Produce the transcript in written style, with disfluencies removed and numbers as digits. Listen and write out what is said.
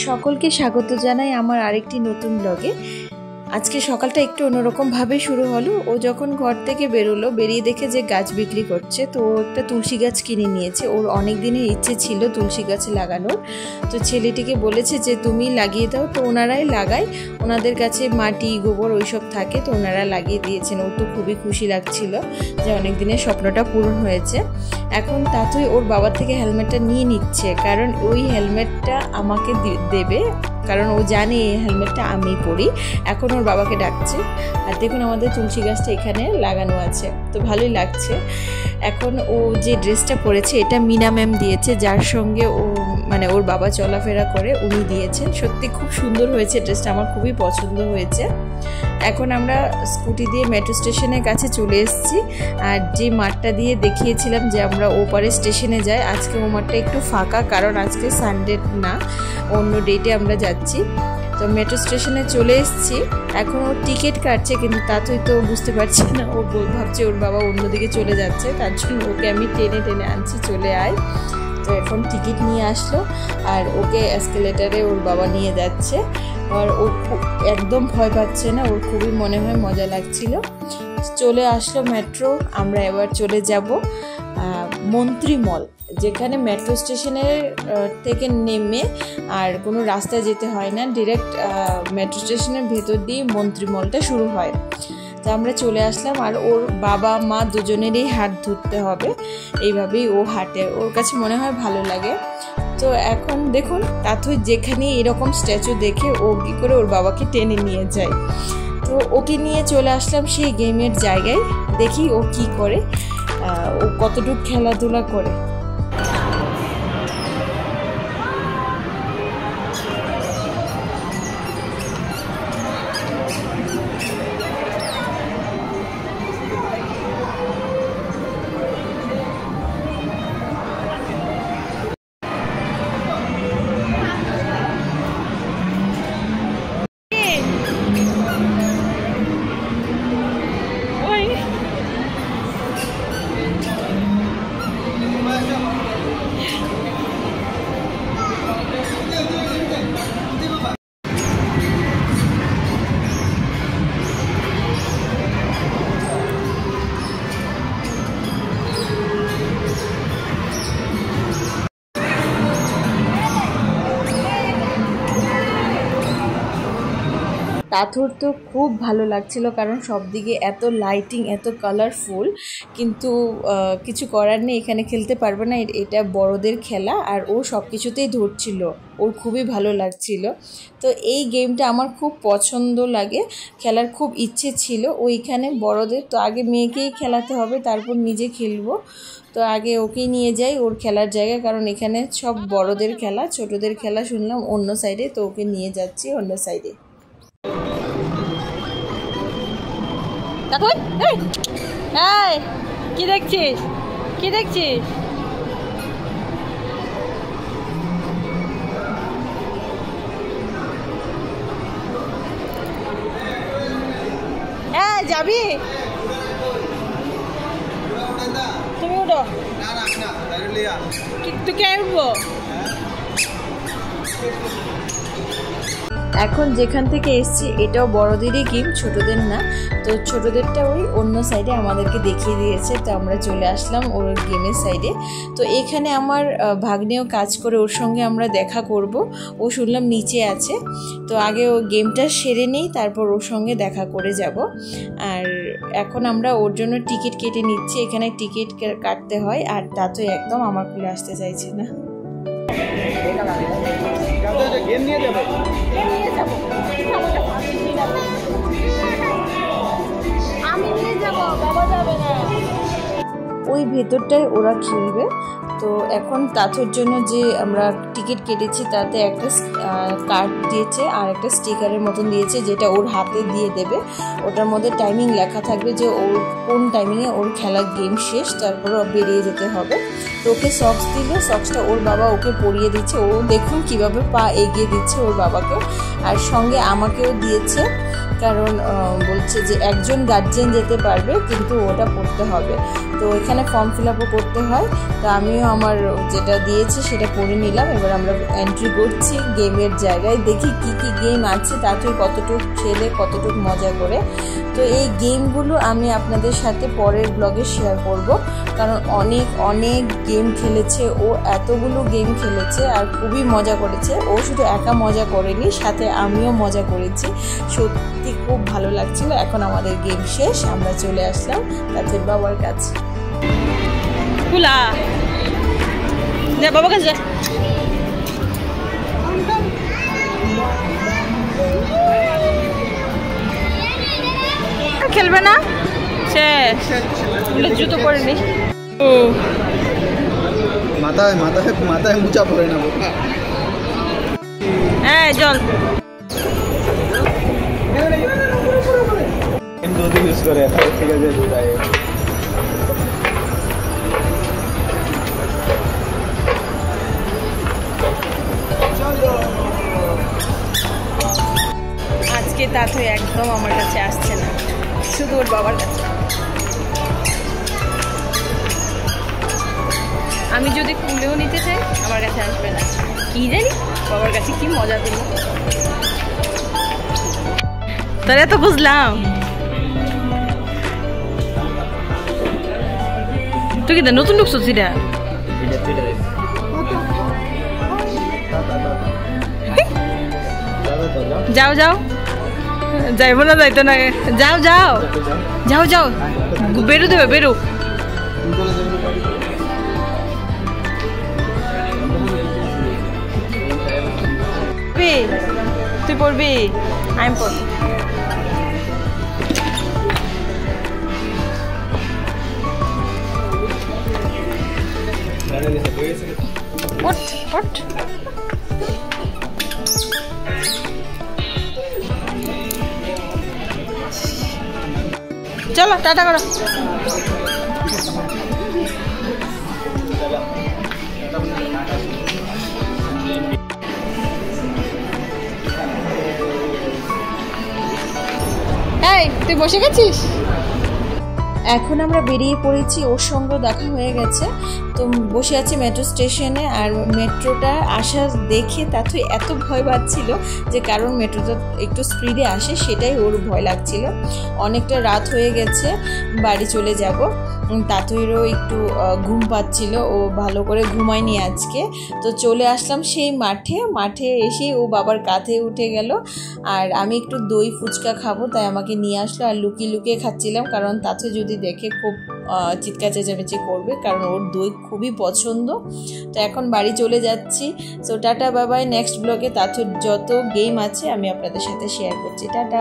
সকলকে স্বাগত জানাই আমার আরেকটি নতুন ব্লগে। আজকে সকালটা একটু অন্যরকম ভাবে শুরু হলো। ও যখন ঘর থেকে বেরোলো, বেরিয়ে দেখে যে গাছ বিক্রি করছে, তো ও একটা তুলসী গাছ কিনে নিয়েছে। ওর অনেক দিনের ইচ্ছে ছিল তুলসী গাছ লাগানোর। তো ছেলেটিকে বলেছে যে তুমি লাগিয়ে দাও, তো ওনারাই লাগায়। ওনাদের কাছে মাটি গোবর ওইসব থাকে, তো ওনারা লাগিয়ে দিয়েছেন। ও তো খুবই খুশি লাগছিল যে অনেক দিনের স্বপ্নটা পূরণ হয়েছে। এখন তাতেই ওর বাবার থেকে হেলমেটটা নিয়ে নিচ্ছে, কারণ ওই হেলমেটটা আমাকে দেবে, কারণ ও জানে এই হেলমেটটা আমি পরি। এখন ওর বাবাকে ডাকছে। আর দেখুন আমাদের তুলসী গাছটা এখানে লাগানো আছে, তো ভালোই লাগছে। এখন ও যে ড্রেসটা পরেছে এটা মিনা ম্যাম দিয়েছে, যার সঙ্গে ও ওর বাবা চলাফেরা করে, উনি দিয়েছেন। সত্যি খুব সুন্দর হয়েছে ড্রেসটা, আমার খুবই পছন্দ হয়েছে। এখন আমরা স্কুটি দিয়ে মেট্রো স্টেশনের কাছে চলে এসেছি। আর যে মাঠটা দিয়ে দেখিয়েছিলাম যে আমরা ওপারে স্টেশনে যাই, আজকে ও মাঠটা একটু ফাঁকা, কারণ আজকে সানডে না, অন্য ডেটে আমরা যাচ্ছি। তো মেট্রো স্টেশনে চলে এসেছি। এখন ও টিকিট কাটছে, কিন্তু তাতেই তো বুঝতে পারছে না, ও ভাবছে ওর বাবা অন্যদিকে চলে যাচ্ছে, তার জন্য ওকে আমি টেনে টেনে আনছি, চলে আয়। তো এখন টিকিট নিয়ে আসলো আর ওকে এসকেলেটারে ওর বাবা নিয়ে যাচ্ছে। আর ও একদম ভয় পাচ্ছে না, ওর খুবই মনে হয় মজা লাগছিল। চলে আসলো মেট্রো। আমরা এবার চলে যাব মন্ত্রী মল, যেখানে মেট্রো স্টেশনের থেকে নেমে আর কোনো রাস্তায় যেতে হয় না, ডিরেক্ট মেট্রো স্টেশনের ভেতর দিয়ে মন্ত্রী মলটা শুরু হয়। তো আমরা চলে আসলাম। আর ওর বাবা মা দুজনেরই হাত ধরতে হবে, এইভাবেই ও হাঁটে, ওর কাছে মনে হয় ভালো লাগে। তো এখন দেখুন তাথই যেখানে এরকম স্ট্যাচু দেখে ও কী করে ওর বাবাকে টেনে নিয়ে যায়। তো ওকে নিয়ে চলে আসলাম সেই গেমের জায়গায়, দেখি ও কি করে, ও কতটুকু খেলাধুলা করে। তাথর তো খুব ভালো লাগছিল, কারণ সব দিকে এত লাইটিং, এত কালারফুল, কিন্তু কিছু করার নেই, এখানে খেলতে পারবে না, এটা বড়দের খেলা। আর ও সব কিছুতেই ধরছিল, ওর খুবই ভালো লাগছিল। তো এই গেমটা আমার খুব পছন্দ লাগে, খেলার খুব ইচ্ছে ছিল। ওইখানে বড়দের, তো আগে মেয়েকেই খেলাতে হবে, তারপর নিজে খেলবো। তো আগে ওকেই নিয়ে যাই ওর খেলার জায়গায়, কারণ এখানে সব বড়দের খেলা, ছোটদের খেলা শুনলাম অন্য সাইডে, তো ওকে নিয়ে যাচ্ছি অন্য সাইডে। কি দেখছিস, কি দেখছিস? হ্যাঁ যাবি, তুমি উঠো। তুই কে উঠবো? এখন যেখান থেকে এসছি এটাও বড়দেরই গেম, ছোটদের না। তো ছোটদেরটা ওই অন্য সাইডে আমাদেরকে দেখিয়ে দিয়েছে, তো আমরা চলে আসলাম ওর গেমের সাইডে। তো এখানে আমার ভাগ্নেও কাজ করে, ওর সঙ্গে আমরা দেখা করব। ও শুনলাম নিচে আছে, তো আগে ও গেমটা সেরে নিই, তারপর ওর সঙ্গে দেখা করে যাব। আর এখন আমরা ওর জন্য টিকিট কেটে নিচ্ছি, এখানে টিকিট কাটতে হয়। আর তা তো একদম আমার কুলে আসতে চাইছে না। ওই ভেতরটায় ওরা খেলবে। তো এখন তাথর জন্য যে আমরা টিকিট কেটেছি তাতে একটা কার্ড দিয়েছে আর একটা স্টিকারের মতন দিয়েছে, যেটা ওর হাতে দিয়ে দেবে। ওটার মধ্যে টাইমিং লেখা থাকবে যে ওর কোন টাইমিংয়ে ওর খেলার গেম শেষ, তারপরে বেরিয়ে যেতে হবে। তো ওকে সক্স দিল, সক্সটা ওর বাবা ওকে পরিয়ে দিচ্ছে। ও দেখুন কিভাবে পা এগিয়ে দিচ্ছে ওর বাবাকে, আর সঙ্গে আমাকেও দিয়েছে। কারণ বলছে যে একজন গার্জিয়ান যেতে পারবে কিন্তু ওটা পড়তে হবে। তো এখানে ফর্ম ফিল আপও করতে হয়। তো আমিও আমার যেটা দিয়েছে সেটা করে নিলাম। এবার আমরা এন্ট্রি করছি গেমের জায়গায়, দেখি কি কি গেম আছে, তাতে কতটুকু খেলে কতটুকু মজা করে। তো এই গেমগুলো আমি আপনাদের সাথে পরের ব্লগে শেয়ার করব, কারণ অনেক অনেক গেম খেলেছে ও, এতগুলো গেম খেলেছে আর খুবই মজা করেছে। ও শুধু একা মজা করেনি, সাথে আমিও মজা করেছি, সত্যি খুব ভালো লাগছিল। এখন আমাদের গেম শেষ, আমরা চলে আসলাম তাদের বাবার কাছে। বাবার কাছে খেলবে না, সে জুতো পরে নি। মাথায় মাথায় মাথায় মুচা পড়ে না বোকা। হ্যাঁ চল ইউজ করে ঠিক আছে। আজকে তাতে একদম আমার কাছে আসছে না, শুধু ওর বাবার কাছে। আমি যদি কুলেও নিতে চাই আমার কাছে আসবে না, কি জানি বাবার কাছে কি মজা দিল। তাহলে তো বুঝলাম তুই কি নতুন ঢুকছো সেটা। যাও যাও, যাইব না, যাইতো না, যাও যাও যাও যাও, বেরো দেবে, বেরো। তুই পড়বি, আমি পড়ব। চলো টাটা করো। এই তুই বসে গেছিস? এখন আমরা বেরিয়ে পড়েছি, ওর সঙ্গে দেখা হয়ে গেছে। তো বসে আছি মেট্রো স্টেশনে, আর মেট্রোটা আসা দেখে তাতে এত ভয় পাচ্ছিল যে, কারণ মেট্রোটা একটু স্পিডে আসে, সেটাই ওর ভয় লাগছিল। অনেকটা রাত হয়ে গেছে, বাড়ি চলে যাব। তাঁতুইরও একটু ঘুম পাচ্ছিল, ও ভালো করে ঘুমায়নি আজকে। তো চলে আসলাম সেই মাঠে এসে ও বাবার কাঁধে উঠে গেল, আর আমি একটু দই ফুচকা খাবো তাই আমাকে নিয়ে আসলো। আর লুকিয়ে লুকিয়ে খাচ্ছিলাম, কারণ তাতে যদি দেখে খুব চিৎকার চেঁচামেচি করবে, কারণ ওর দই খুবই পছন্দ। তো এখন বাড়ি চলে যাচ্ছি। সো টাটা বাবাই, নেক্সট ব্লগে তাতে যত গেম আছে আমি আপনাদের সাথে শেয়ার করছি। টাটা।